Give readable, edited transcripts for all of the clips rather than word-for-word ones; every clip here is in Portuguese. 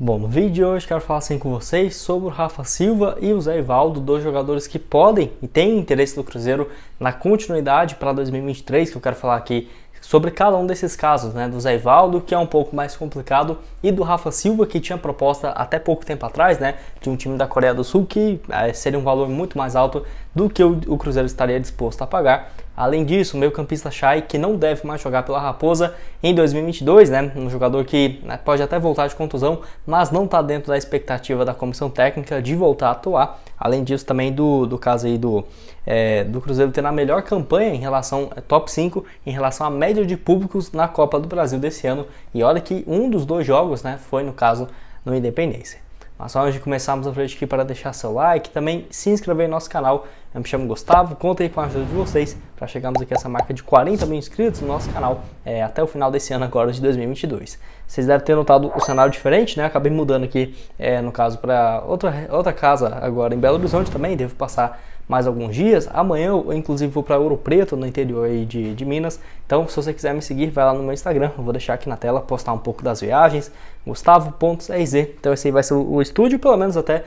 Bom, no vídeo de hoje quero falar assim com vocês sobre o Rafa Silva e o Zé Ivaldo, dois jogadores que podem e têm interesse do Cruzeiro na continuidade para 2023, que eu quero falar aqui sobre cada um desses casos, né? Do Zé Ivaldo, que é um pouco mais complicado, e do Rafa Silva, que tinha proposta até pouco tempo atrás, né? De um time da Coreia do Sul, que seria um valor muito mais alto do que o Cruzeiro estaria disposto a pagar. Além disso, o meio-campista Chay, que não deve mais jogar pela Raposa em 2022, né? Um jogador que pode até voltar de contusão, mas não está dentro da expectativa da comissão técnica de voltar a atuar. Além disso, também do caso aí do Cruzeiro ter a melhor campanha em relação top 5, em relação à média de públicos na Copa do Brasil desse ano. E olha que um dos dois jogos, né, foi no caso no Independência. Mas só antes de começarmos a frente aqui para deixar seu like, também se inscrever no nosso canal. Eu me chamo Gustavo, conta aí com a ajuda de vocês para chegarmos aqui a essa marca de 40 mil inscritos no nosso canal até o final desse ano agora de 2022. Vocês devem ter notado o cenário diferente, né? Acabei mudando aqui, no caso, para outra casa agora em Belo Horizonte também, devo passar mais alguns dias. Amanhã eu inclusive vou para Ouro Preto, no interior aí de Minas. Então, se você quiser me seguir, vai lá no meu Instagram. Eu vou deixar aqui na tela, postar um pouco das viagens. Gustavo.rz. Então esse aí vai ser o estúdio, pelo menos até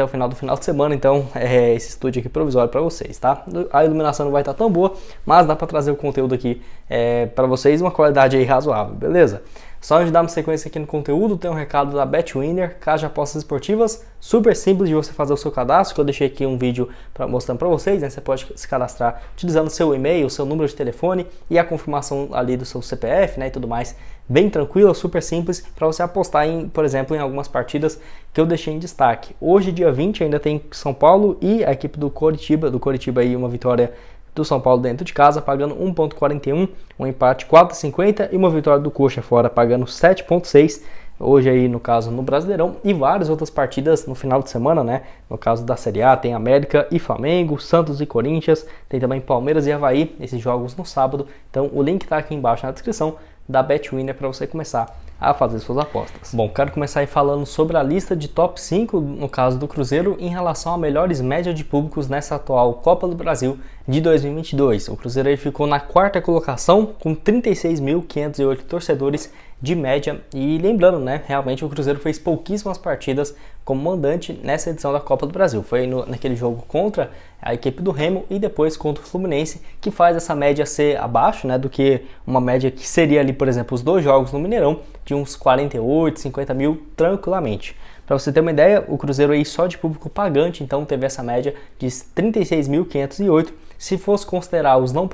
o final de semana. Então esse estúdio aqui provisório para vocês, tá? A iluminação não vai estar tão boa, mas dá para trazer o conteúdo aqui para vocês, uma qualidade aí razoável, beleza? Só antes de darmos sequência aqui no conteúdo, tem um recado da BetWinner, casa de apostas esportivas, super simples de você fazer o seu cadastro, que eu deixei aqui um vídeo mostrando para vocês, né? Você pode se cadastrar utilizando seu e-mail, seu número de telefone e a confirmação ali do seu CPF, né, e tudo mais. Bem tranquilo, super simples, para você apostar por exemplo, em algumas partidas que eu deixei em destaque. Hoje, dia 20, ainda tem São Paulo e a equipe do Coritiba aí uma vitória do São Paulo dentro de casa, pagando 1,41, um empate 4,50 e uma vitória do Coxa fora, pagando 7,6. Hoje aí, no caso, no Brasileirão, e várias outras partidas no final de semana, né? No caso da Série A, tem América e Flamengo, Santos e Corinthians, tem também Palmeiras e Avaí, esses jogos no sábado. Então o link tá aqui embaixo na descrição da BetWinner para você começar a fazer suas apostas. Bom, quero começar aí falando sobre a lista de top 5, no caso do Cruzeiro, em relação a melhores médias de públicos nessa atual Copa do Brasil de 2022. O Cruzeiro aí ficou na quarta colocação com 36.508 torcedores de média, e lembrando, né, realmente o Cruzeiro fez pouquíssimas partidas como mandante nessa edição da Copa do Brasil. Foi naquele jogo contra a equipe do Remo e depois contra o Fluminense, que faz essa média ser abaixo, né, do que uma média que seria ali, por exemplo, os dois jogos no Mineirão, de uns 48, 50 mil tranquilamente. Para você ter uma ideia, o Cruzeiro aí só de público pagante, então teve essa média de 36.508. Se fosse considerar os não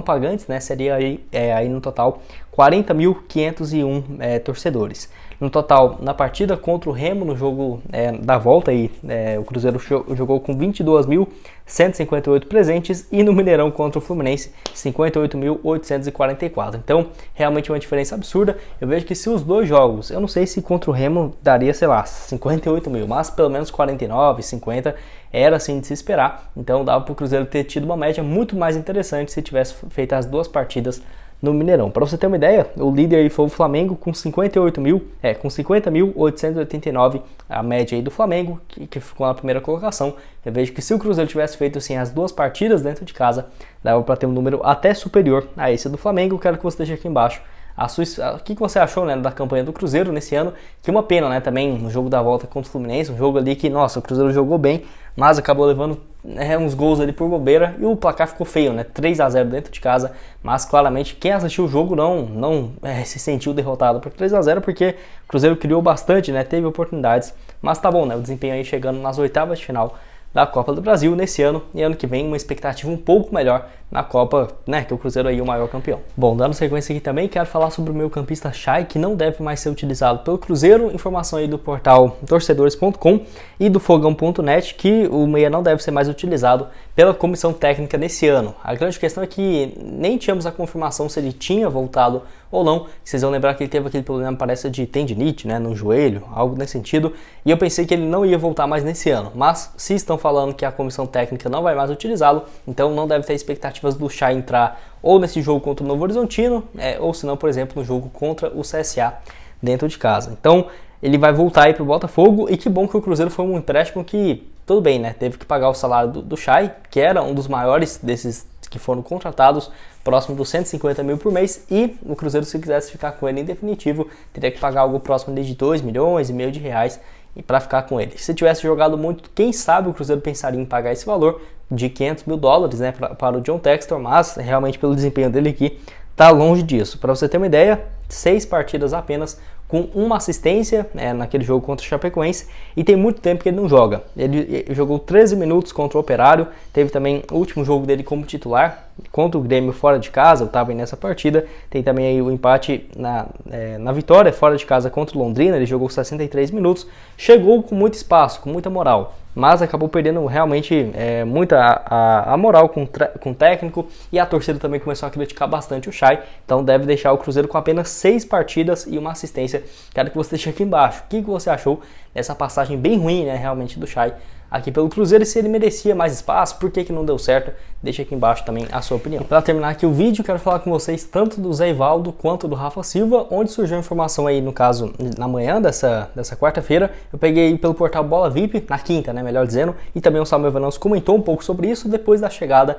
pagantes, né, seria aí no total 40.501 torcedores. No total, na partida contra o Remo, no jogo da volta, o Cruzeiro jogou com 22.158 presentes, e no Mineirão contra o Fluminense, 58.844. Então, realmente uma diferença absurda. Eu vejo que se os dois jogos, eu não sei se contra o Remo daria, sei lá, 58 mil, mas pelo menos 49, 50, era assim de se esperar. Então dava para o Cruzeiro ter tido uma média muito mais interessante se tivesse feito as duas partidas no Mineirão. Para você ter uma ideia, o líder aí foi o Flamengo com 50.889, a média aí do Flamengo, que ficou na primeira colocação. Eu vejo que se o Cruzeiro tivesse feito assim as duas partidas dentro de casa, dava para ter um número até superior a esse do Flamengo. Quero que você deixe aqui embaixo o que você achou, né, da campanha do Cruzeiro nesse ano. Que uma pena, né, também no jogo da volta contra o Fluminense, um jogo ali que, nossa, o Cruzeiro jogou bem, mas acabou levando uns gols ali por bobeira e o placar ficou feio, né, 3-0 dentro de casa. Mas claramente quem assistiu o jogo não se sentiu derrotado por 3-0, porque o Cruzeiro criou bastante, né, teve oportunidades, mas tá bom, né, o desempenho aí chegando nas oitavas de final da Copa do Brasil nesse ano, e ano que vem uma expectativa um pouco melhor na Copa, né, que o Cruzeiro aí é o maior campeão. Bom, dando sequência aqui também, quero falar sobre o meio-campista Chay, que não deve mais ser utilizado pelo Cruzeiro. Informação aí do portal torcedores.com e do fogão.net, que o meia não deve ser mais utilizado pela comissão técnica nesse ano. A grande questão é que nem tínhamos a confirmação se ele tinha voltado ou não. Vocês vão lembrar que ele teve aquele problema, parece, de tendinite, né, no joelho, algo nesse sentido, e eu pensei que ele não ia voltar mais nesse ano. Mas se estão falando que a comissão técnica não vai mais utilizá-lo, então não deve ter expectativas do Chay entrar ou nesse jogo contra o Novo Horizontino, ou se não, por exemplo, no jogo contra o CSA dentro de casa. Então ele vai voltar aí para o Botafogo, e que bom que o Cruzeiro foi um empréstimo que, tudo bem, né, teve que pagar o salário do Chay, que era um dos maiores desses que foram contratados, próximo dos 150 mil por mês, e o Cruzeiro, se quisesse ficar com ele em definitivo, teria que pagar algo próximo de 2,5 milhões de reais para ficar com ele. Se tivesse jogado muito, quem sabe o Cruzeiro pensaria em pagar esse valor de 500 mil dólares, né, para o John Textor, mas realmente pelo desempenho dele aqui, tá longe disso. Para você ter uma ideia, 6 partidas apenas, com uma assistência naquele jogo contra o Chapecoense, e tem muito tempo que ele não joga. Ele jogou 13 minutos contra o Operário, teve também o último jogo dele como titular, contra o Grêmio fora de casa, eu estava aí nessa partida. Tem também aí o empate na vitória fora de casa contra o Londrina, ele jogou 63 minutos, chegou com muito espaço, com muita moral, mas acabou perdendo realmente muita a moral com o técnico, e a torcida também começou a criticar bastante o Chay, então deve deixar o Cruzeiro com apenas 6 partidas e uma assistência. Quero que você deixe aqui embaixo o que você achou dessa passagem bem ruim, né, realmente, do Chay aqui pelo Cruzeiro, e se ele merecia mais espaço, por que não deu certo, deixa aqui embaixo também a sua opinião. Para terminar aqui o vídeo, quero falar com vocês tanto do Zé Ivaldo quanto do Rafa Silva, onde surgiu a informação aí, no caso, na manhã dessa quarta-feira. Eu peguei pelo portal Bola VIP, na quinta, né, melhor dizendo, e também o Samuel Venâncio comentou um pouco sobre isso depois da chegada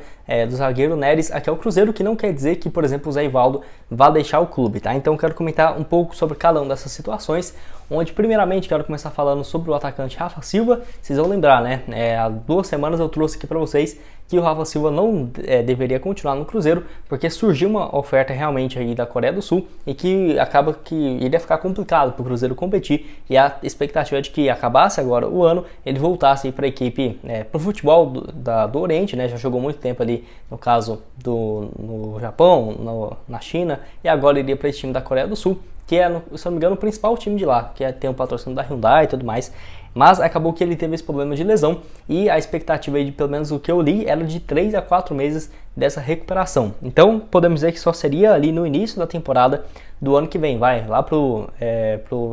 do zagueiro Neres aqui ao Cruzeiro, que não quer dizer que, por exemplo, o Zé Ivaldo vá deixar o clube, tá? Então eu quero comentar um pouco sobre cada uma dessas situações, onde primeiramente quero começar falando sobre o atacante Rafa Silva. Vocês vão lembrar, né? Há 2 semanas eu trouxe aqui para vocês que o Rafa Silva não deveria continuar no Cruzeiro, porque surgiu uma oferta realmente aí da Coreia do Sul, e que acaba que iria ficar complicado para o Cruzeiro competir, e a expectativa é de que acabasse agora o ano, ele voltasse para a equipe, para o futebol do Oriente, né? Já jogou muito tempo ali, no caso no Japão, na China, e agora iria para esse time da Coreia do Sul, que é, se não me engano, o principal time de lá, que tem o patrocínio da Hyundai e tudo mais. Mas acabou que ele teve esse problema de lesão, e a expectativa aí, de pelo menos o que eu li, era de 3 a 4 meses dessa recuperação. Então podemos dizer que só seria ali no início da temporada do ano que vem, vai lá pro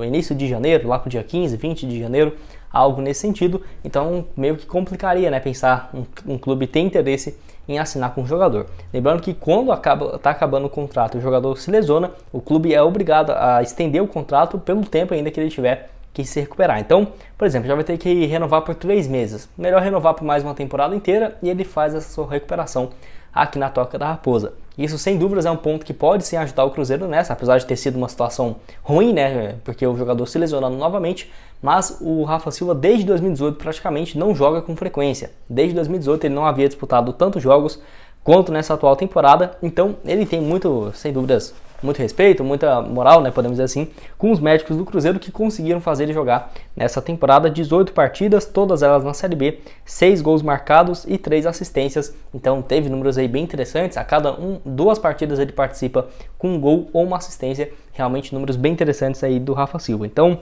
início de janeiro, lá pro dia 15, 20 de janeiro, algo nesse sentido. Então meio que complicaria, né, pensar um clube ter interesse em assinar com o jogador. Lembrando que quando está acabando o contrato e o jogador se lesiona, o clube é obrigado a estender o contrato pelo tempo ainda que ele tiver que se recuperar. Então, por exemplo, já vai ter que renovar por 3 meses. Melhor renovar por mais uma temporada inteira, e ele faz essa sua recuperação aqui na Toca da Raposa. Isso, sem dúvidas, é um ponto que pode sim ajudar o Cruzeiro nessa, apesar de ter sido uma situação ruim, né, porque o jogador se lesionando novamente. Mas o Rafa Silva, desde 2018, praticamente não joga com frequência. Desde 2018 ele não havia disputado tantos jogos quanto nessa atual temporada, então ele tem muito, sem dúvidas, muito respeito, muita moral, né, podemos dizer assim, com os médicos do Cruzeiro, que conseguiram fazer ele jogar nessa temporada 18 partidas, todas elas na Série B, 6 gols marcados e 3 assistências. Então teve números aí bem interessantes, a cada 2 partidas ele participa com um gol ou uma assistência, realmente números bem interessantes aí do Rafa Silva. Então,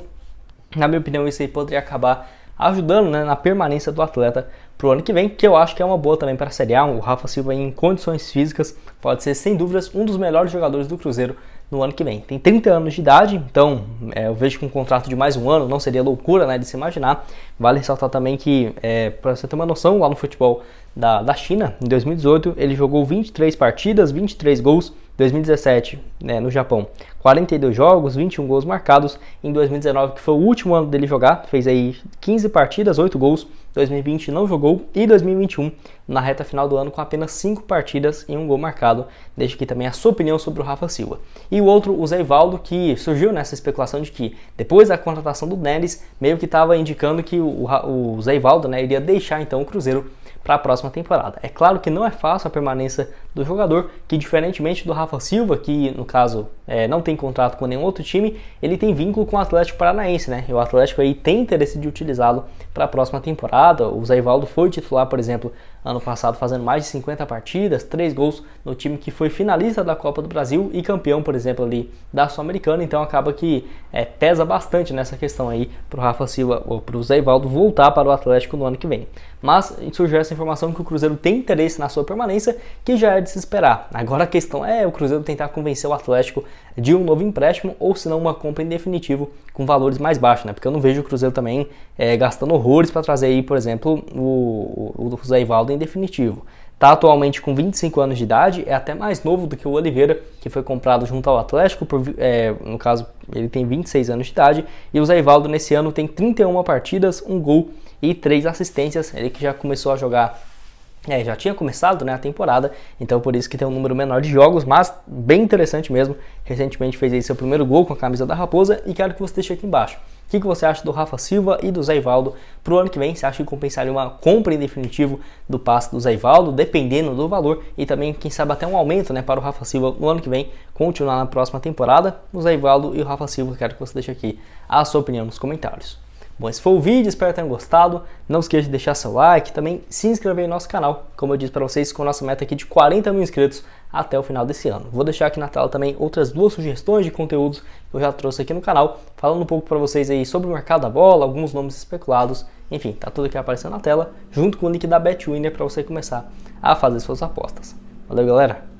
na minha opinião, isso aí poderia acabar ajudando, né, na permanência do atleta para o ano que vem, que eu acho que é uma boa também para a Série A. O Rafa Silva, em condições físicas, pode ser sem dúvidas um dos melhores jogadores do Cruzeiro no ano que vem. Tem 30 anos de idade, então eu vejo que um contrato de mais um ano não seria loucura, né, de se imaginar. Vale ressaltar também que, para você ter uma noção, lá no futebol da China, em 2018, ele jogou 23 partidas, 23 gols. 2017, né, no Japão, 42 jogos, 21 gols marcados. Em 2019, que foi o último ano dele jogar, fez aí 15 partidas, 8 gols. 2020 não jogou, e 2021, na reta final do ano, com apenas 5 partidas e 1 gol marcado. Deixo aqui também a sua opinião sobre o Rafa Silva. E o outro, o Zé Ivaldo, que surgiu nessa especulação de que, depois da contratação do Neres, meio que estava indicando que o Zé Ivaldo, né, iria deixar então o Cruzeiro para a próxima temporada. É claro que não é fácil a permanência do jogador, que diferentemente do Rafa Silva, que no caso não tem contrato com nenhum outro time, ele tem vínculo com o Atlético Paranaense, né? E o Atlético aí tem interesse de utilizá-lo para a próxima temporada. O Zé Ivaldo foi titular, por exemplo, ano passado, fazendo mais de 50 partidas, 3 gols no time que foi finalista da Copa do Brasil e campeão, por exemplo, ali da Sul-Americana. Então acaba que pesa bastante nessa questão aí para o Rafa Silva, ou para o Zé Ivaldo, voltar para o Atlético no ano que vem. Mas surgiu essa informação que o Cruzeiro tem interesse na sua permanência, que já é de se esperar. Agora a questão é o Cruzeiro tentar convencer o Atlético de um novo empréstimo, ou se não uma compra em definitivo com valores mais baixos, né? Porque eu não vejo o Cruzeiro também gastando horrores para trazer aí, por exemplo, o Zé Ivaldo em definitivo. Está atualmente com 25 anos de idade, é até mais novo do que o Oliveira, que foi comprado junto ao Atlético, no caso ele tem 26 anos de idade, e o Zé Ivaldo nesse ano tem 31 partidas, 1 gol e 3 assistências. Ele que já começou a jogar Já tinha começado, né, a temporada, então por isso que tem um número menor de jogos, mas bem interessante mesmo. Recentemente fez aí seu primeiro gol com a camisa da Raposa e quero que você deixe aqui embaixo. O que você acha do Rafa Silva e do Zé Ivaldo para o ano que vem? Você acha que compensaria uma compra em definitivo do passe do Zé Ivaldo, dependendo do valor, e também, quem sabe, até um aumento, né, para o Rafa Silva no ano que vem, continuar na próxima temporada? O Zé Ivaldo e o Rafa Silva, quero que você deixe aqui a sua opinião nos comentários. Bom, esse foi o vídeo, espero que tenham gostado. Não esqueça de deixar seu like, também se inscrever em nosso canal, como eu disse para vocês, com a nossa meta aqui de 40 mil inscritos até o final desse ano. Vou deixar aqui na tela também outras 2 sugestões de conteúdos que eu já trouxe aqui no canal, falando um pouco para vocês aí sobre o mercado da bola, alguns nomes especulados, enfim, tá tudo aqui aparecendo na tela, junto com o link da BetWinner para você começar a fazer suas apostas. Valeu, galera!